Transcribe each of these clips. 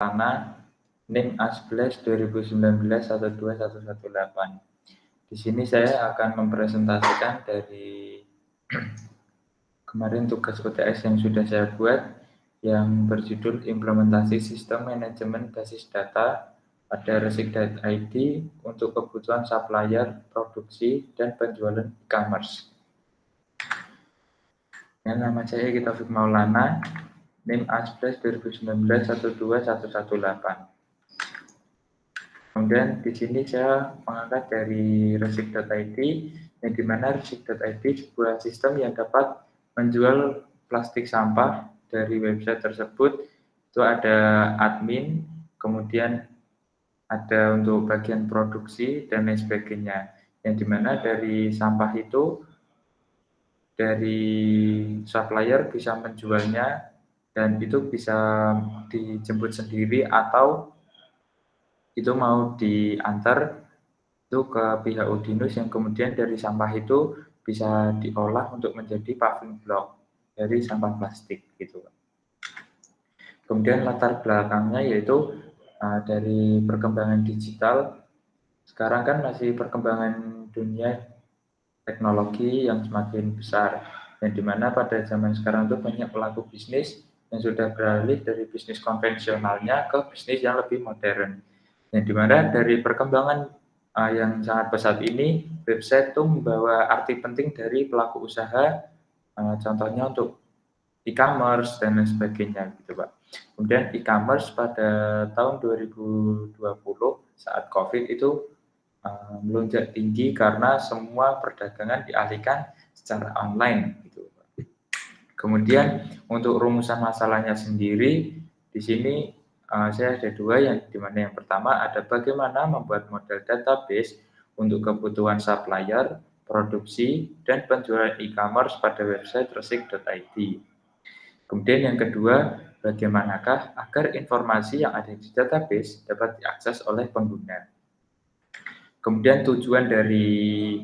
Maulana, NIM A11 2019 12118. Di sini saya akan mempresentasikan dari kemarin tugas UTS yang sudah saya buat yang berjudul implementasi sistem manajemen basis data pada resik.id untuk kebutuhan supplier, produksi, dan penjualan e-commerce. Nama saya Taufik Maulana, NIM A11 2019 12118. Kemudian di sini saya mengangkat dari resik.id, yang dimana resik.id sebuah sistem yang dapat menjual plastik sampah dari website tersebut. Itu ada admin, kemudian ada untuk bagian produksi dan lain sebagainya. Yang dimana dari sampah itu dari supplier bisa menjualnya dan itu bisa dijemput sendiri atau itu mau diantar itu ke pihak Udinus yang kemudian dari sampah itu bisa diolah untuk menjadi paving block dari sampah plastik gitu. Kemudian latar belakangnya yaitu dari perkembangan digital. Sekarang kan masih perkembangan dunia teknologi yang semakin besar, yang dimana pada zaman sekarang itu banyak pelaku bisnis yang sudah beralih dari bisnis konvensionalnya ke bisnis yang lebih modern. Yang dimana dari perkembangan yang sangat pesat ini, website itu membawa arti penting dari pelaku usaha, contohnya untuk e-commerce dan lain sebagainya gitu Pak. Kemudian e-commerce pada tahun 2020 saat COVID itu melonjak tinggi karena semua perdagangan dialihkan secara online gitu. Kemudian untuk rumusan masalahnya sendiri di sini saya ada dua, yang dimana yang pertama ada bagaimana membuat model database untuk kebutuhan supplier, produksi, dan penjualan e-commerce pada website resik.id. Kemudian yang kedua, bagaimanakah agar informasi yang ada di database dapat diakses oleh pengguna. Kemudian tujuan dari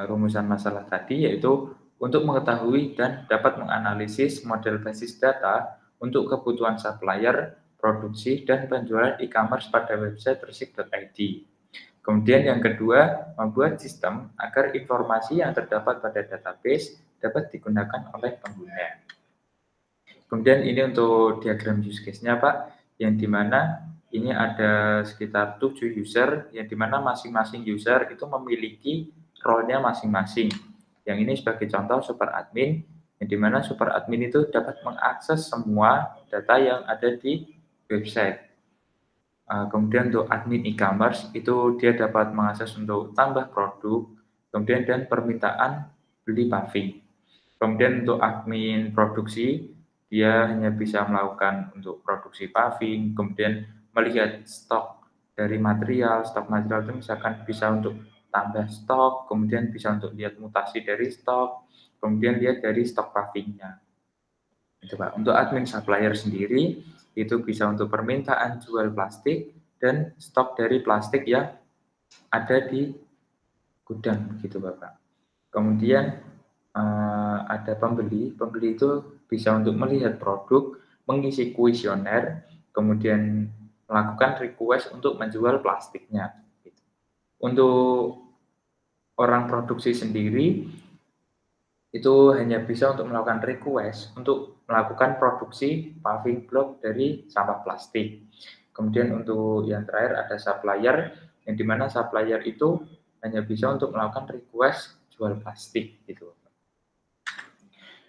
rumusan masalah tadi yaitu untuk mengetahui dan dapat menganalisis model basis data untuk kebutuhan supplier, produksi, dan penjualan e-commerce pada website resik.id. Kemudian yang kedua, membuat sistem agar informasi yang terdapat pada database dapat digunakan oleh pengguna. Kemudian ini untuk diagram use case-nya Pak, yang dimana ini ada sekitar 7 user, yang dimana masing-masing user itu memiliki role-nya masing-masing. Yang ini sebagai contoh super admin, yang dimana super admin itu dapat mengakses semua data yang ada di website. Kemudian untuk admin e-commerce itu dia dapat mengakses untuk tambah produk, kemudian dan permintaan beli paving. Kemudian untuk admin produksi, dia hanya bisa melakukan untuk produksi paving, kemudian melihat stok dari material, stok material itu misalkan bisa untuk tambah stok, kemudian bisa untuk lihat mutasi dari stok, kemudian lihat dari stok pavingnya. Itu Pak. Untuk admin supplier sendiri, itu bisa untuk permintaan jual plastik dan stok dari plastik yang ada di gudang, gitu Bapak. Kemudian ada pembeli itu bisa untuk melihat produk, mengisi kuesioner, kemudian melakukan request untuk menjual plastiknya. Untuk orang produksi sendiri, itu hanya bisa untuk melakukan request untuk melakukan produksi paving block dari sampah plastik. Kemudian untuk yang terakhir ada supplier, yang dimana supplier itu hanya bisa untuk melakukan request jual plastik gitu.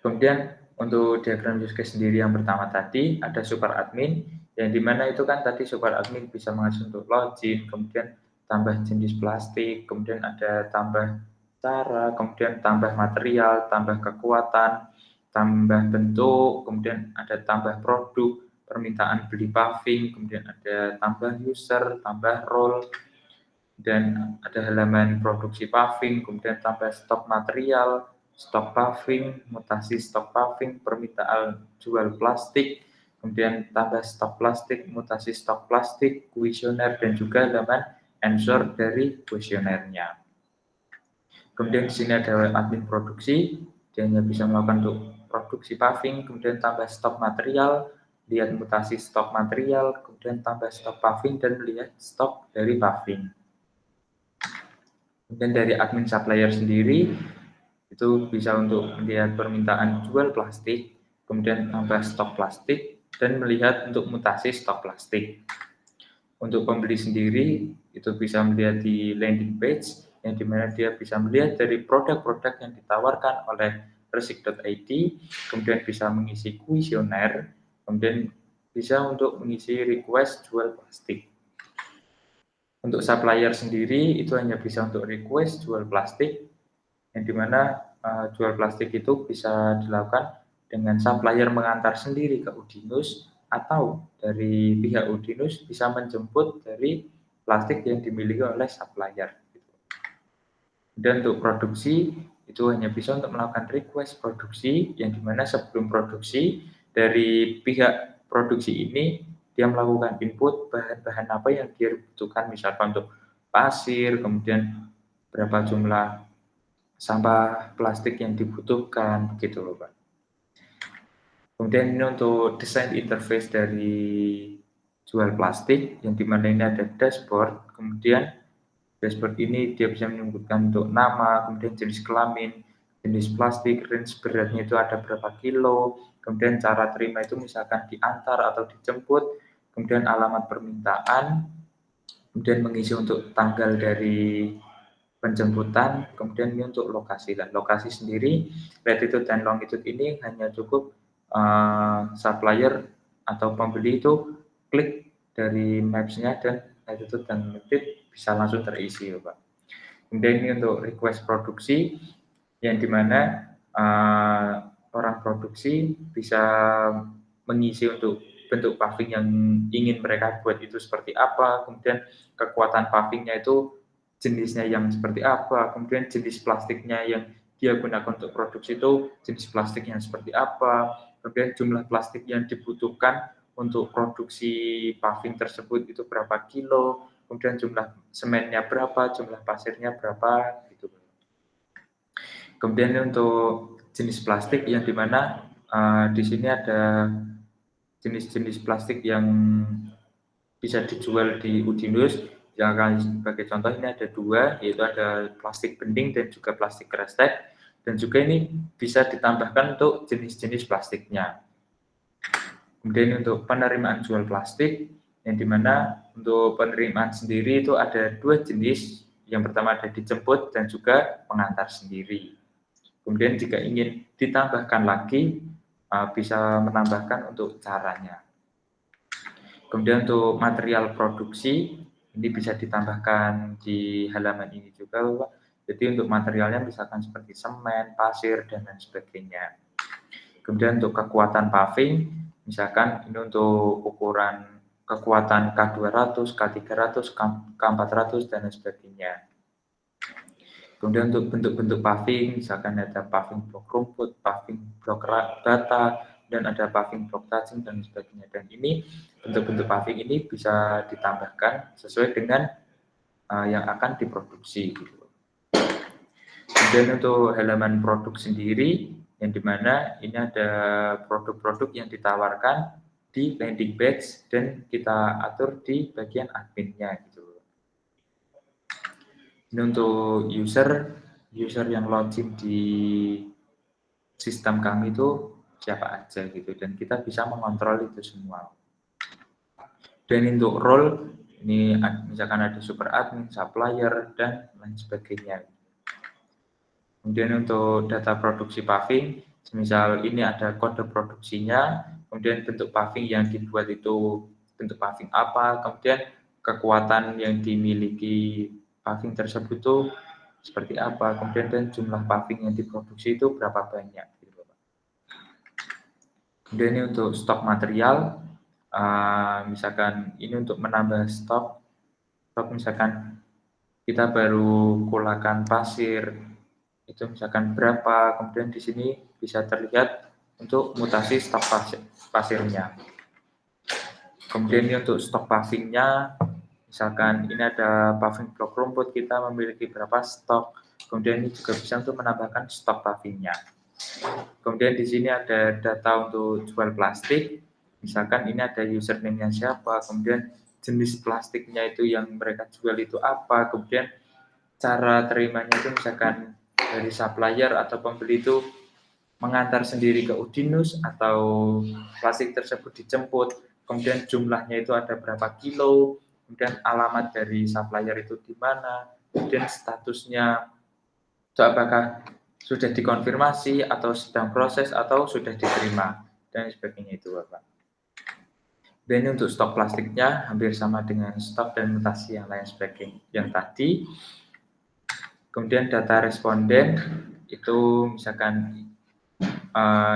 Kemudian untuk diagram use case sendiri yang pertama tadi ada super admin, yang dimana itu kan tadi super admin bisa mengakses untuk login, kemudian tambah jenis plastik, kemudian ada tambah cara, kemudian tambah material, tambah kekuatan, tambah bentuk, kemudian ada tambah produk, permintaan beli paving, kemudian ada tambah user, tambah role, dan ada halaman produksi paving, kemudian tambah stok material, stok paving, mutasi stok paving, permintaan jual plastik, kemudian tambah stok plastik, mutasi stok plastik, kuesioner, dan juga halaman answer dari kuesionernya. Kemudian di sini ada admin produksi, dia hanya bisa melakukan untuk produksi paving, kemudian tambah stok material, lihat mutasi stok material, kemudian tambah stok paving, dan melihat stok dari paving. Kemudian dari admin supplier sendiri, itu bisa untuk melihat permintaan jual plastik, kemudian tambah stok plastik, dan melihat untuk mutasi stok plastik. Untuk pembeli sendiri, itu bisa melihat di landing page, yang dimana dia bisa melihat dari produk-produk yang ditawarkan oleh resik.id, kemudian bisa mengisi kuesioner, kemudian bisa untuk mengisi request jual plastik. Untuk supplier sendiri, itu hanya bisa untuk request jual plastik, yang dimana jual plastik itu bisa dilakukan dengan supplier mengantar sendiri ke Udinus, atau dari pihak Udinus bisa menjemput dari plastik yang dimiliki oleh supplier. Dan untuk produksi, itu hanya bisa untuk melakukan request produksi, yang dimana sebelum produksi, dari pihak produksi ini, dia melakukan input bahan-bahan apa yang dia butuhkan, misalkan untuk pasir, kemudian berapa jumlah sampah plastik yang dibutuhkan, begitu loh Pak. Kemudian ini untuk desain interface dari jual plastik, yang dimana ini ada dashboard, kemudian dashboard ini dia bisa menyebutkan untuk nama, kemudian jenis kelamin, jenis plastik, range beratnya itu ada berapa kilo, kemudian cara terima itu misalkan diantar atau dijemput, kemudian alamat permintaan, kemudian mengisi untuk tanggal dari penjemputan, kemudian ini untuk lokasi. Dan lokasi sendiri, latitude dan longitude ini hanya cukup supplier atau pembeli itu klik dari maps-nya, dan latitude dan longitude bisa langsung terisi ya Pak. Kemudian ini untuk request produksi, yang dimana orang produksi bisa mengisi untuk bentuk paving yang ingin mereka buat itu seperti apa, kemudian kekuatan pavingnya itu jenisnya yang seperti apa, kemudian jenis plastiknya yang dia gunakan untuk produksi itu jenis plastik yang seperti apa, kemudian jumlah plastik yang dibutuhkan untuk produksi paving tersebut itu berapa kilo, kemudian jumlah semennya berapa, jumlah pasirnya berapa, gitu. Kemudian untuk jenis plastik, yang dimana di sini ada jenis-jenis plastik yang bisa dijual di Udinus. Yang sebagai contoh ini ada dua, yaitu ada plastik bening dan juga plastik krestek, dan juga ini bisa ditambahkan untuk jenis-jenis plastiknya. Kemudian untuk penerimaan jual plastik, yang dimana untuk penerimaan sendiri itu ada dua jenis, yang pertama ada dijemput dan juga pengantar sendiri. Kemudian jika ingin ditambahkan lagi, bisa menambahkan untuk caranya. Kemudian untuk material produksi, ini bisa ditambahkan di halaman ini juga, Bapak. Jadi untuk materialnya misalkan seperti semen, pasir, dan lain sebagainya. Kemudian untuk kekuatan paving, misalkan ini untuk ukuran kekuatan K200, K300, K400, dan lain sebagainya. Kemudian untuk bentuk-bentuk paving, misalkan ada paving blok rumput, paving blok bata, dan ada paving blok cacing, dan sebagainya. Dan ini bentuk-bentuk paving ini bisa ditambahkan sesuai dengan yang akan diproduksi. Kemudian untuk halaman produk sendiri, yang dimana ini ada produk-produk yang ditawarkan di landing page dan kita atur di bagian adminnya gitu. Ini untuk user yang login di sistem kami itu siapa aja gitu, dan kita bisa mengontrol itu semua. Dan untuk role ini misalkan ada super admin, supplier, dan lain sebagainya. Kemudian untuk data produksi paving, misal ini ada kode produksinya, kemudian bentuk paving yang dibuat itu bentuk paving apa, kemudian kekuatan yang dimiliki paving tersebut itu seperti apa, kemudian dan jumlah paving yang diproduksi itu berapa banyak. Kemudian ini untuk stok material, misalkan ini untuk menambah stok misalkan kita baru kulakan pasir, itu misalkan berapa, kemudian di sini bisa terlihat untuk mutasi stok pasirnya. Kemudian ini untuk stok pavingnya, misalkan ini ada paving blok rumput, kita memiliki berapa stok, kemudian ini juga bisa untuk menambahkan stok pavingnya. Kemudian di sini ada data untuk jual plastik, Misalkan ini ada username-nya siapa, kemudian jenis plastiknya itu yang mereka jual itu apa, kemudian cara terimanya itu misalkan dari supplier atau pembeli itu mengantar sendiri ke Udinus atau plastik tersebut dijemput, kemudian jumlahnya itu ada berapa kilo, kemudian alamat dari supplier itu di mana, kemudian statusnya itu apakah sudah dikonfirmasi atau sedang proses atau sudah diterima dan sebagainya itu Bapak. Dan ini untuk stok plastiknya hampir sama dengan stok dan mutasi yang lain sebagainya yang tadi. Kemudian data responden itu misalkan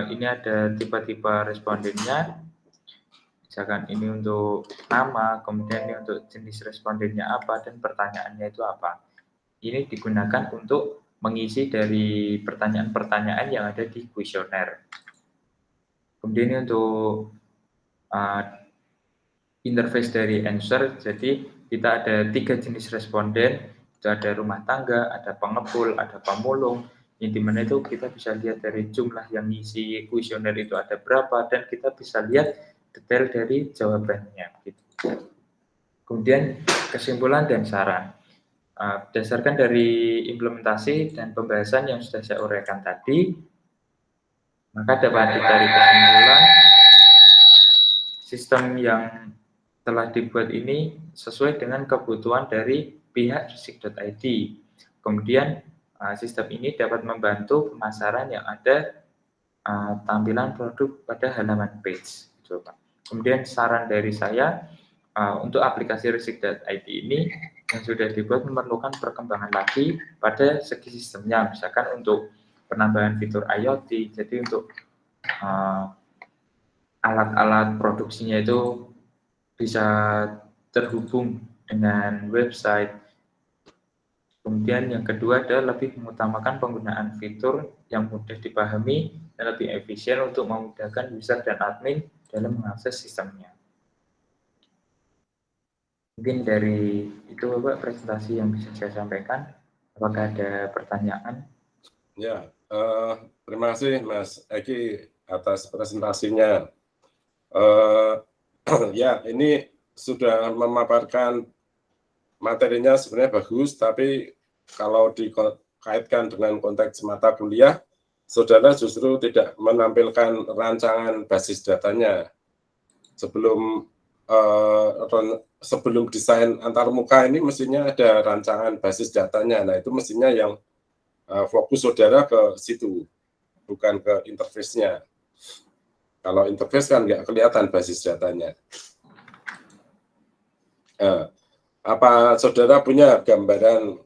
ini ada tipe-tipe respondennya, misalkan ini untuk nama, kemudian ini untuk jenis respondennya apa, dan pertanyaannya itu apa. Ini digunakan untuk mengisi dari pertanyaan-pertanyaan yang ada di kuesioner. Kemudian ini untuk interface dari answer, jadi kita ada 3 jenis responden, itu ada rumah tangga, ada pengepul, ada pemulung, yang dimana itu kita bisa lihat dari jumlah yang ngisi kuesioner itu ada berapa, dan kita bisa lihat detail dari jawabannya. Gitu. Kemudian kesimpulan dan saran. Berdasarkan dari implementasi dan pembahasan yang sudah saya uraikan tadi, maka dapat ditarik kesimpulan sistem yang telah dibuat ini sesuai dengan kebutuhan dari pihak Resik.id. Kemudian sistem ini dapat membantu pemasaran yang ada tampilan produk pada halaman page. Coba. Kemudian saran dari saya untuk aplikasi Resik.id ini yang sudah dibuat memerlukan perkembangan lagi pada segi sistemnya, misalkan untuk penambahan fitur IoT, jadi untuk alat-alat produksinya itu bisa terhubung dengan website. Kemudian yang kedua adalah lebih mengutamakan penggunaan fitur yang mudah dipahami dan lebih efisien untuk memudahkan user dan admin dalam mengakses sistemnya. Mungkin dari itu Bapak presentasi yang bisa saya sampaikan. Apakah ada pertanyaan? Ya, terima kasih Mas Eki atas presentasinya. Ya, ini sudah memaparkan materinya sebenarnya bagus, tapi kalau dikaitkan dengan konteks mata kuliah, saudara justru tidak menampilkan rancangan basis datanya. Sebelum desain antarmuka ini mestinya ada rancangan basis datanya. Nah, itu mestinya yang fokus saudara ke situ, bukan ke interface-nya. Kalau interface kan nggak kelihatan basis datanya. Apa saudara punya gambaran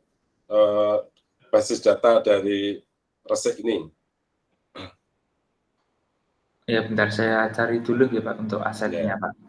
basis data dari Resik ini? Ya, bentar saya cari dulu ya Pak untuk asetnya Pak.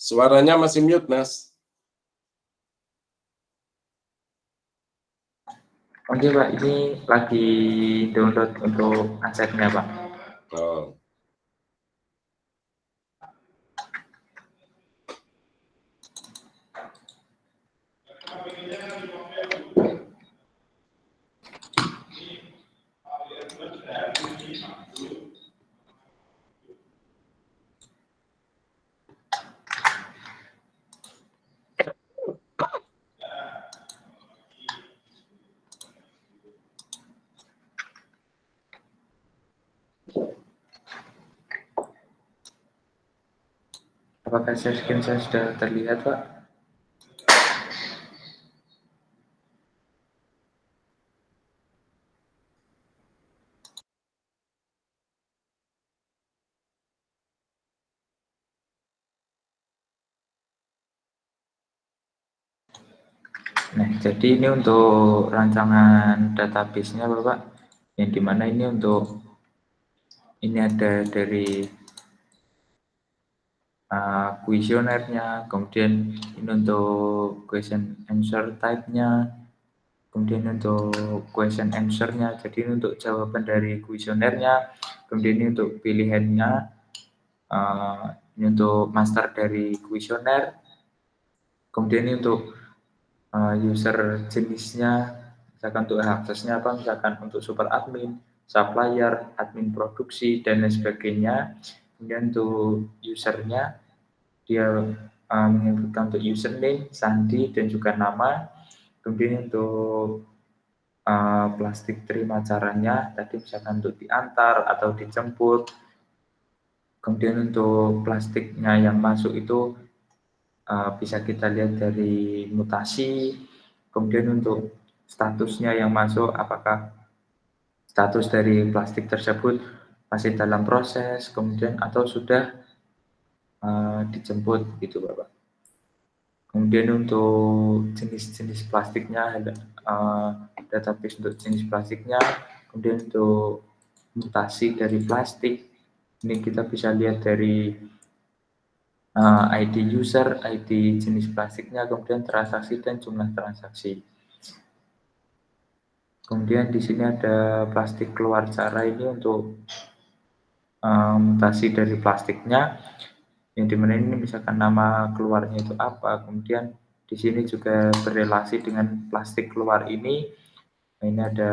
Suaranya masih mute, Mas. Oke Pak, ini lagi download untuk asetnya Pak. Oh. Apakah share screen saya sudah terlihat, Pak? Nah, jadi ini untuk rancangan database-nya, Bapak. Yang dimana ini untuk ini ada dari kuesionernya, kemudian ini untuk question answer type-nya, kemudian untuk question answer-nya, jadi ini untuk jawaban dari kuesionernya, kemudian ini untuk pilihannya, ini untuk master dari kuesioner, kemudian ini untuk user jenisnya, misalkan untuk aksesnya apa, misalkan untuk super admin, supplier, admin produksi, dan lain sebagainya. Kemudian untuk usernya, dia menyebutkan untuk username, sandi, dan juga nama. Kemudian untuk plastik terima caranya, tadi misalkan untuk diantar atau dijemput. Kemudian untuk plastiknya yang masuk itu bisa kita lihat dari mutasi, kemudian untuk statusnya yang masuk, apakah status dari plastik tersebut masih dalam proses, kemudian atau sudah dijemput gitu Bapak. Kemudian untuk jenis-jenis plastiknya, database untuk jenis plastiknya, kemudian untuk mutasi dari plastik, ini kita bisa lihat dari ID user, ID jenis plastiknya, kemudian transaksi dan jumlah transaksi. Kemudian di sini ada plastik keluar cara ini untuk mutasi dari plastiknya, yang dimana ini misalkan nama keluarnya itu apa. Kemudian di sini juga berrelasi dengan plastik keluar ini. Nah, ini ada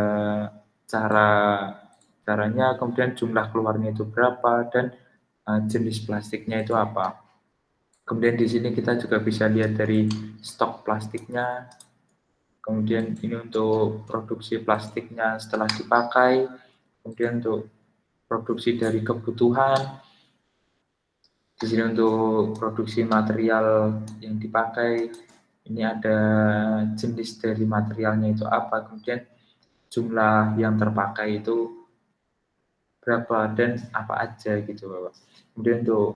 caranya, kemudian jumlah keluarnya itu berapa dan jenis plastiknya itu apa. Kemudian di sini kita juga bisa lihat dari stok plastiknya. Kemudian ini untuk produksi plastiknya setelah dipakai. Kemudian untuk produksi dari kebutuhan. Di sini untuk produksi material yang dipakai. Ini ada jenis dari materialnya itu apa. Kemudian jumlah yang terpakai itu berapa dan apa aja gitu Bapak. Kemudian untuk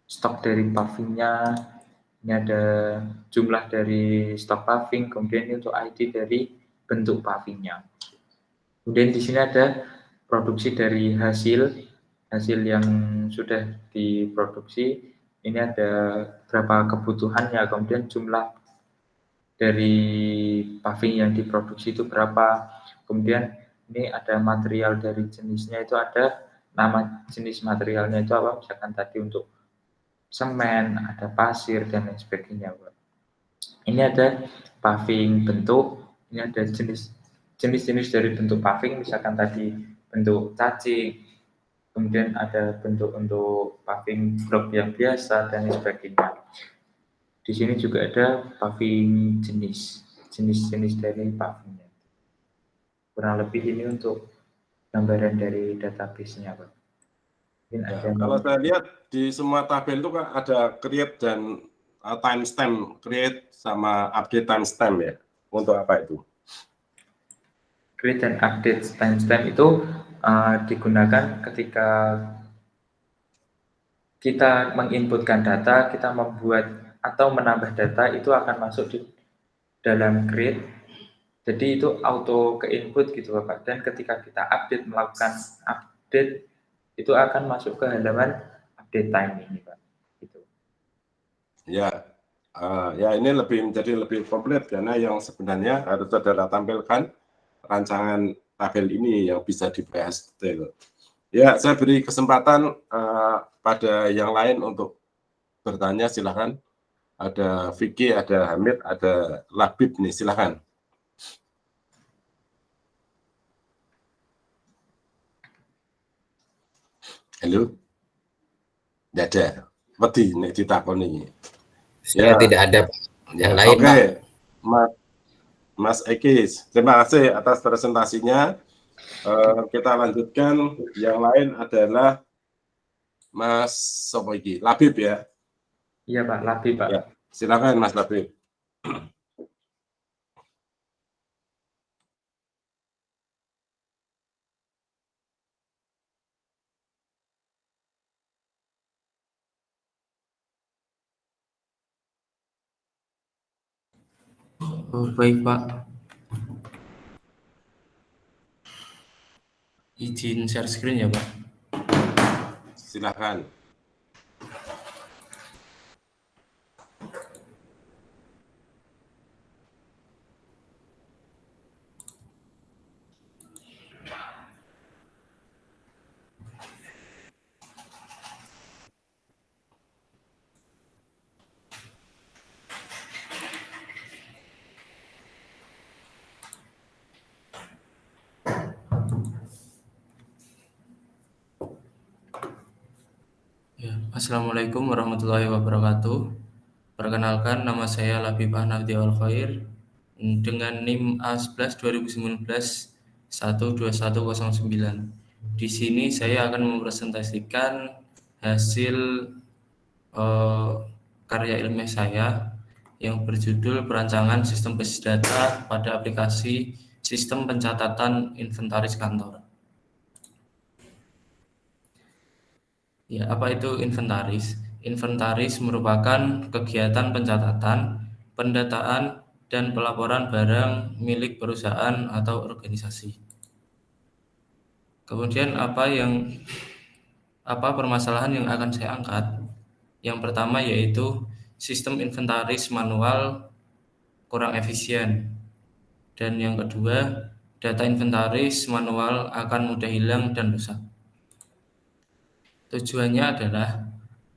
stok dari pavingnya, ini ada jumlah dari stok paving, kemudian ini untuk ID dari bentuk pavingnya. Kemudian di sini ada produksi dari hasil yang sudah diproduksi, ini ada berapa kebutuhannya, kemudian jumlah dari paving yang diproduksi itu berapa, kemudian ini ada material dari jenisnya itu ada nama jenis materialnya itu apa, misalkan tadi untuk semen, ada pasir, dan lain sebagainya. Ini ada paving bentuk, ini ada jenis-jenis dari bentuk paving, misalkan tadi bentuk cacing, kemudian ada bentuk untuk paving blok yang biasa, dan lain sebagainya. Di sini juga ada paving jenis-jenis dari pavingnya. Kurang lebih ini untuk gambaran dari database-nya, Pak. Ya, kalau saya lihat di semua tabel itu kan ada create dan timestamp, create sama update timestamp ya. Untuk apa itu? Create dan update timestamp itu digunakan ketika kita menginputkan data, kita membuat atau menambah data, itu akan masuk di dalam create. Jadi itu auto ke input gitu Bapak. Dan ketika kita update, melakukan update, itu akan masuk ke halaman update time ini Pak. Gitu. Ya, ya ini menjadi lebih komplit karena yang sebenarnya harus saudara tampilkan rancangan tabel ini yang bisa dibahas detail. Ya, saya beri kesempatan pada yang lain untuk bertanya, silakan. Ada Vicky, ada Hamid, ada Labib nih, silakan. Halo, tidak ada. Wedi nek ditakoni. Saya tidak ada yang lain, Oke, Pak. Mas Ekis, terima kasih atas presentasinya. Kita lanjutkan. Yang lain adalah Mas Sopoiki, Labib ya. Iya Pak, Labi Pak. Ya, silakan Mas Labib. Oh, baik Pak, izin share screen ya Pak. Silakan. Ya, Assalamualaikum warahmatullahi wabarakatuh. Perkenalkan, nama saya Labib Hanafi Al-Khair dengan NIM A11 2019 12109. Di sini saya akan mempresentasikan hasil karya ilmiah saya yang berjudul Perancangan Sistem Basis Data pada Aplikasi Sistem Pencatatan Inventaris Kantor. Ya, apa itu inventaris? Inventaris merupakan kegiatan pencatatan, pendataan, dan pelaporan barang milik perusahaan atau organisasi. Kemudian apa permasalahan yang akan saya angkat? Yang pertama yaitu sistem inventaris manual kurang efisien. Dan yang kedua, data inventaris manual akan mudah hilang dan rusak. Tujuannya adalah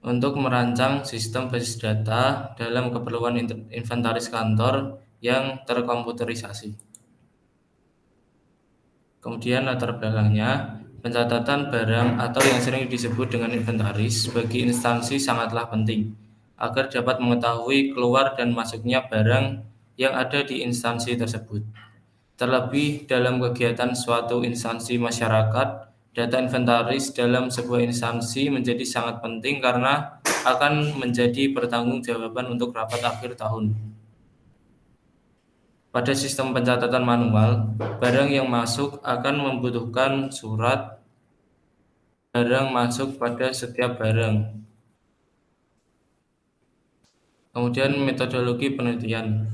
untuk merancang sistem basis data dalam keperluan inventaris kantor yang terkomputerisasi. Kemudian latar belakangnya, pencatatan barang atau yang sering disebut dengan inventaris bagi instansi sangatlah penting agar dapat mengetahui keluar dan masuknya barang yang ada di instansi tersebut. Terlebih dalam kegiatan suatu instansi masyarakat, data inventaris dalam sebuah instansi menjadi sangat penting karena akan menjadi pertanggungjawaban untuk rapat akhir tahun. Pada sistem pencatatan manual, barang yang masuk akan membutuhkan surat barang masuk pada setiap barang. Kemudian metodologi penelitian.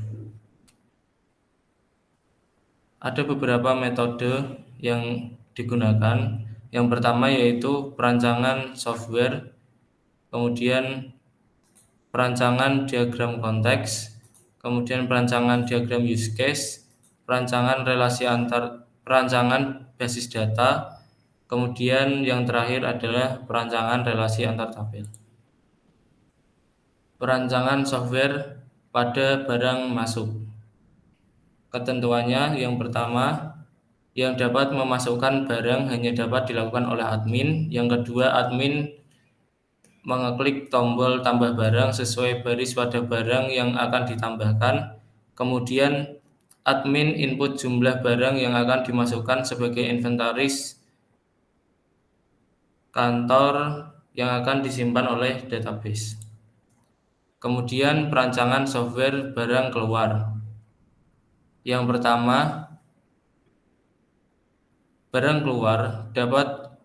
Ada beberapa metode yang digunakan. Yang pertama yaitu perancangan software, kemudian perancangan diagram konteks, kemudian perancangan diagram use case, perancangan basis data, kemudian yang terakhir adalah perancangan relasi antar tabel. Perancangan software pada barang masuk. Ketentuannya yang pertama, yang dapat memasukkan barang hanya dapat dilakukan oleh admin. Yang kedua, admin mengeklik tombol tambah barang sesuai baris pada barang yang akan ditambahkan. Kemudian, admin input jumlah barang yang akan dimasukkan sebagai inventaris kantor yang akan disimpan oleh database. Kemudian, perancangan software barang keluar. Yang pertama, barang keluar dapat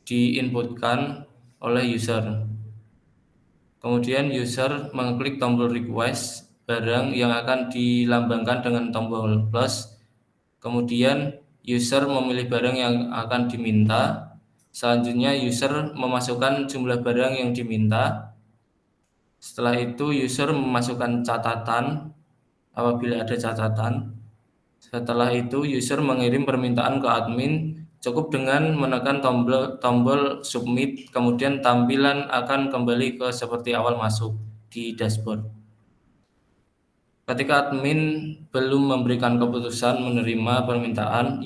diinputkan oleh user. Kemudian user mengklik tombol request barang yang akan dilambangkan dengan tombol plus. Kemudian user memilih barang yang akan diminta. Selanjutnya user memasukkan jumlah barang yang diminta. Setelah itu user memasukkan catatan apabila ada catatan. Setelah itu user mengirim permintaan ke admin. Cukup dengan menekan tombol submit, kemudian tampilan akan kembali ke seperti awal masuk di dashboard. Ketika admin belum memberikan keputusan menerima permintaan,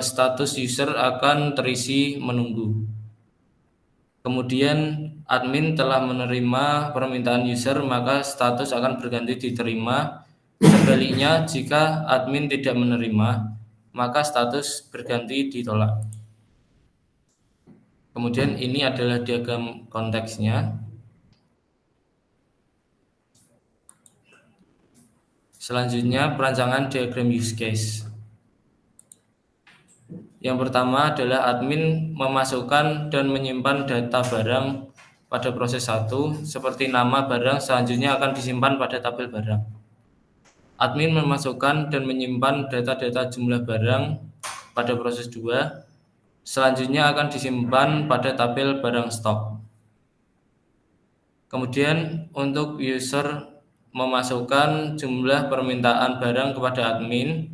status user akan terisi menunggu. Kemudian admin telah menerima permintaan user, maka status akan berganti diterima. Sebaliknya, jika admin tidak menerima, maka status berganti ditolak. Kemudian ini adalah diagram konteksnya. Selanjutnya perancangan diagram use case. Yang pertama adalah admin memasukkan dan menyimpan data barang pada proses 1 seperti nama barang selanjutnya akan disimpan pada tabel barang. Admin memasukkan dan menyimpan data-data jumlah barang pada proses 2 selanjutnya akan disimpan pada tabel barang stok. Kemudian untuk user memasukkan jumlah permintaan barang kepada admin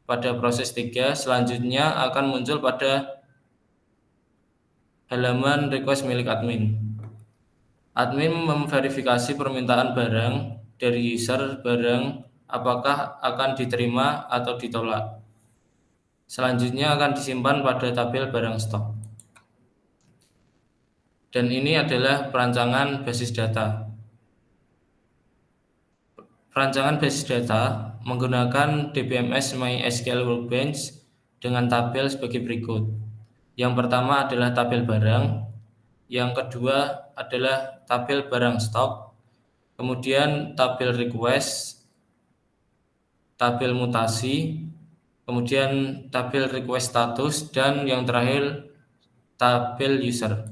pada proses 3 selanjutnya akan muncul pada halaman request milik admin. Admin memverifikasi permintaan barang dari user barang apakah akan diterima atau ditolak. Selanjutnya akan disimpan pada tabel barang stok. Dan ini adalah perancangan basis data. Perancangan basis data menggunakan DBMS MySQL Workbench dengan tabel sebagai berikut. Yang pertama adalah tabel barang, yang kedua adalah tabel barang stok, kemudian tabel request, tabel mutasi, kemudian tabel request status, dan yang terakhir tabel user.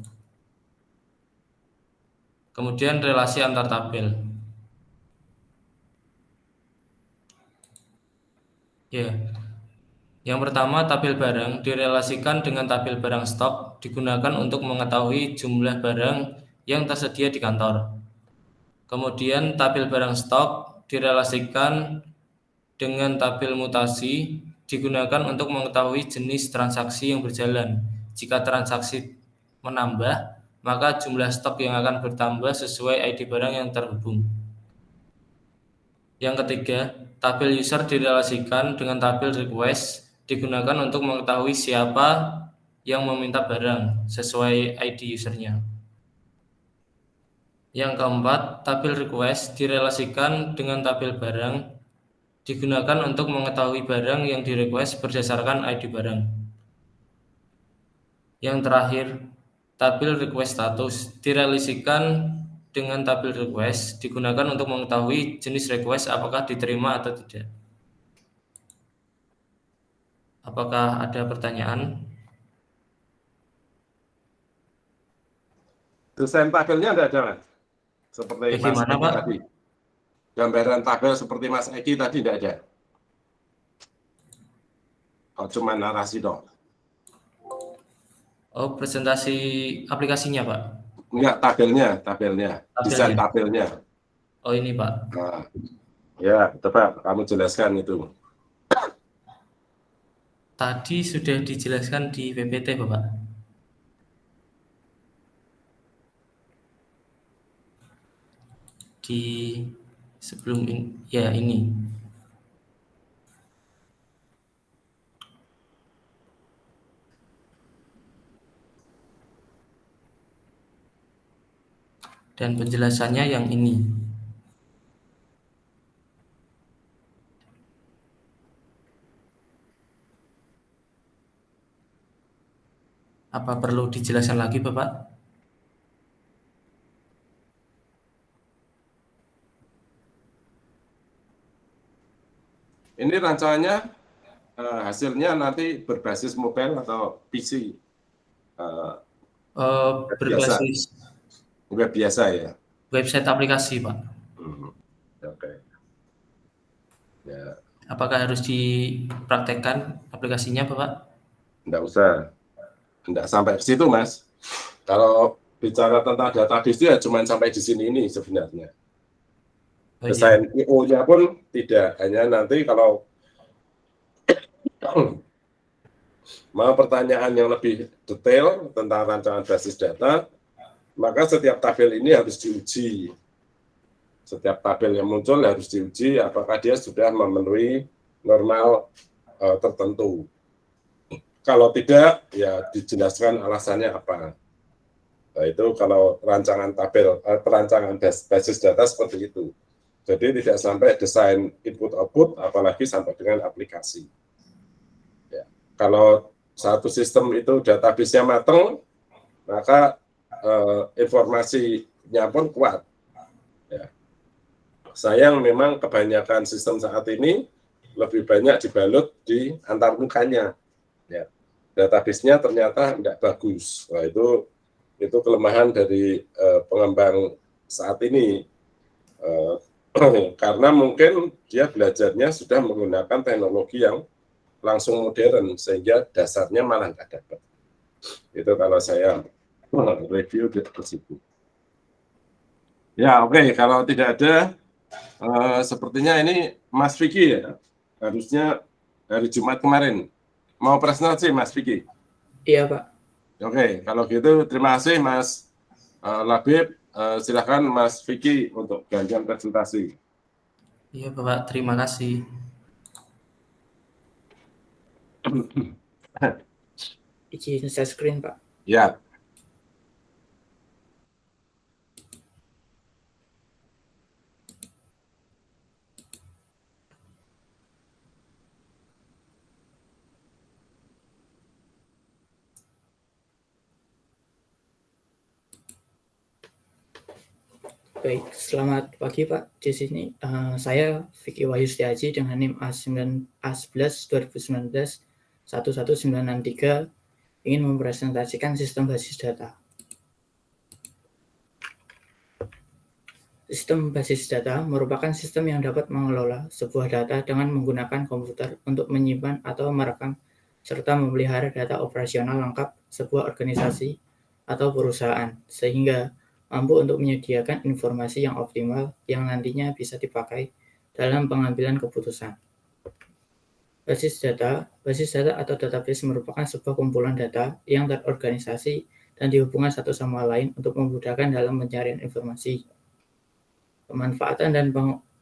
Kemudian relasi antar tabel. Yang pertama, tabel barang direlasikan dengan tabel barang stok digunakan untuk mengetahui jumlah barang yang tersedia di kantor. Kemudian tabel barang stok direlasikan dengan tabel mutasi digunakan untuk mengetahui jenis transaksi yang berjalan. Jika transaksi menambah, maka jumlah stok yang akan bertambah sesuai ID barang yang terhubung. Yang ketiga, tabel user direlasikan dengan tabel request digunakan untuk mengetahui siapa yang meminta barang sesuai ID usernya. Yang keempat, tabel request direlasikan dengan tabel barang digunakan untuk mengetahui barang yang direquest berdasarkan ID barang. Yang terakhir, tabel request status direlasikan dengan tabel request digunakan untuk mengetahui jenis request apakah diterima atau tidak. Apakah ada pertanyaan? Desain tabelnya tidak ada, Mas? Seperti Bagaimana, Mas Eki Pak? tadi. Gambaran tabel seperti Mas Eki tadi tidak ada. Oh, cuma narasi dong. Oh, presentasi aplikasinya, Pak? Enggak, tabelnya. Desain tabelnya. Oh, ini, Pak. Nah, ya, coba kamu jelaskan itu. Tadi sudah dijelaskan di PPT, Bapak. Di sebelum ini, ya ini. Dan penjelasannya yang ini. Apa perlu dijelaskan lagi, Bapak? Ini rancangannya hasilnya nanti berbasis mobile atau PC? Berbasis web biasa ya? Website aplikasi, Pak. Oke. Ya. Apakah harus dipraktekkan aplikasinya, Bapak? Enggak usah. Enggak sampai ke situ, Mas. Kalau bicara tentang database itu ya cuma sampai di sini ini sebenarnya. Desain IO-nya pun tidak, hanya nanti kalau mau pertanyaan yang lebih detail tentang rancangan basis data, maka setiap tabel ini harus diuji. Setiap tabel yang muncul harus diuji apakah dia sudah memenuhi normal tertentu. Kalau tidak, ya dijelaskan alasannya apa. Nah, itu kalau rancangan tabel, perancangan basis data seperti itu. Jadi tidak sampai desain input-output, apalagi sampai dengan aplikasi. Ya. Kalau satu sistem itu database-nya matang, maka informasinya pun kuat. Ya. Sayang memang kebanyakan sistem saat ini lebih banyak dibalut di antarmukanya. Ya. Database-nya ternyata tidak bagus. Nah, itu kelemahan dari pengembang saat ini. Karena mungkin dia belajarnya sudah menggunakan teknologi yang langsung modern, sehingga dasarnya malah nggak dapat. Itu kalau saya review ke situ. Ya, oke. Kalau tidak ada, sepertinya ini Mas Vicky ya, harusnya hari Jumat kemarin. Mau presentasi Mas Vicky? Iya Pak. Oke, kalau gitu terima kasih Mas Labib. Silakan Mas Vicky untuk gantian presentasi. Iya Bapak, terima kasih. Izin share screen Pak. Ya. Baik, selamat pagi Pak. Di sini saya Vicky Wahyu Setiaji dengan NIM A11 2019 11963 ingin mempresentasikan sistem basis data. Sistem basis data merupakan sistem yang dapat mengelola sebuah data dengan menggunakan komputer untuk menyimpan atau merekam serta memelihara data operasional lengkap sebuah organisasi atau perusahaan, sehingga mampu untuk menyediakan informasi yang optimal yang nantinya bisa dipakai dalam pengambilan keputusan. Basis data atau database merupakan sebuah kumpulan data yang terorganisasi dan dihubungkan satu sama lain untuk memudahkan dalam pencarian informasi. Pemanfaatan dan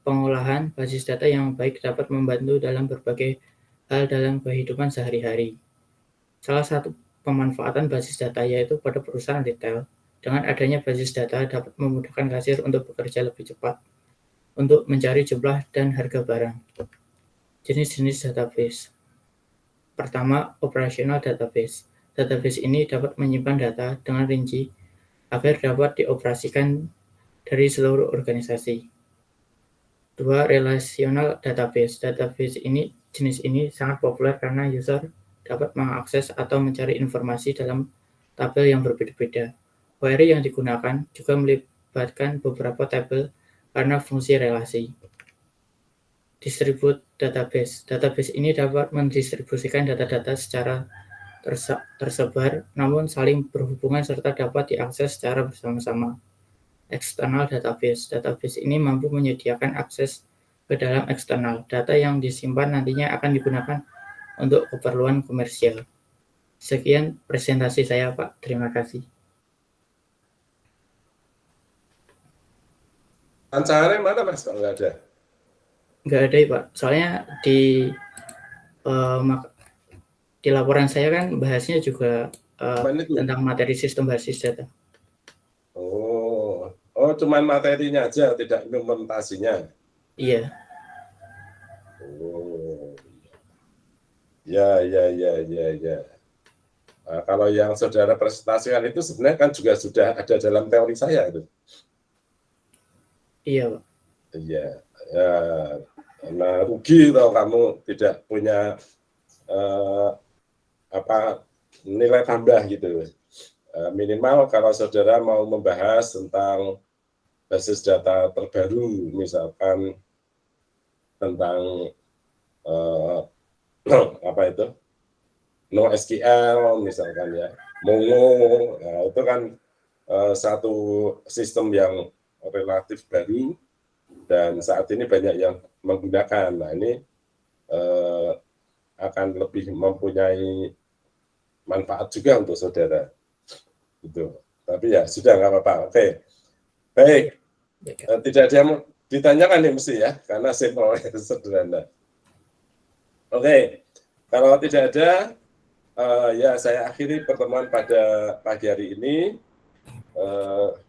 pengolahan basis data yang baik dapat membantu dalam berbagai hal dalam kehidupan sehari-hari. Salah satu pemanfaatan basis data yaitu pada perusahaan retail. Dengan adanya basis data dapat memudahkan kasir untuk bekerja lebih cepat untuk mencari jumlah dan harga barang. Jenis-jenis database. Pertama, operational database. Database ini dapat menyimpan data dengan rinci agar dapat dioperasikan dari seluruh organisasi. Dua, relational database. Jenis ini sangat populer karena user dapat mengakses atau mencari informasi dalam tabel yang berbeda-beda. Query yang digunakan juga melibatkan beberapa tabel karena fungsi relasi. Distribute database. Database ini dapat mendistribusikan data-data secara tersebar, namun saling berhubungan serta dapat diakses secara bersama-sama. External database. Database ini mampu menyediakan akses ke dalam eksternal. Data yang disimpan nantinya akan digunakan untuk keperluan komersial. Sekian presentasi saya, Pak. Terima kasih. Lancarnya mana Mas kalau nggak ada? Nggak ada, Pak. Soalnya di laporan saya kan bahasnya juga tentang materi sistem basis data. Oh, cuman materinya aja, tidak implementasinya. Iya. Oh, ya. Nah, kalau yang saudara presentasikan itu sebenarnya kan juga sudah ada dalam teori saya itu. Iya, Pak. Iya. Ya, nah rugi kalau kamu tidak punya nilai tambah gitu. Minimal kalau saudara mau membahas tentang basis data terbaru, misalkan tentang NoSQL misalkan ya, Mongo, nah, itu kan satu sistem yang relatif baru dan saat ini banyak yang menggunakan. Nah ini akan lebih mempunyai manfaat juga untuk saudara. Gitu. Tapi ya sudah nggak apa-apa. Oke. Baik. Tidak ada yang ditanyakan nih mesti ya, karena simpel sederhana. Oke. Kalau tidak ada, ya saya akhiri pertemuan pada pagi hari ini.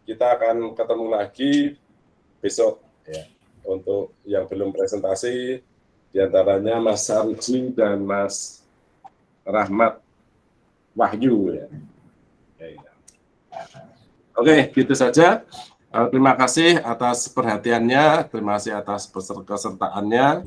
Kita akan ketemu lagi besok ya. Untuk yang belum presentasi, diantaranya Mas Sarji dan Mas Rahmat Wahyu ya. Oke, gitu saja. Terima kasih atas perhatiannya, terima kasih atas kesertaannya.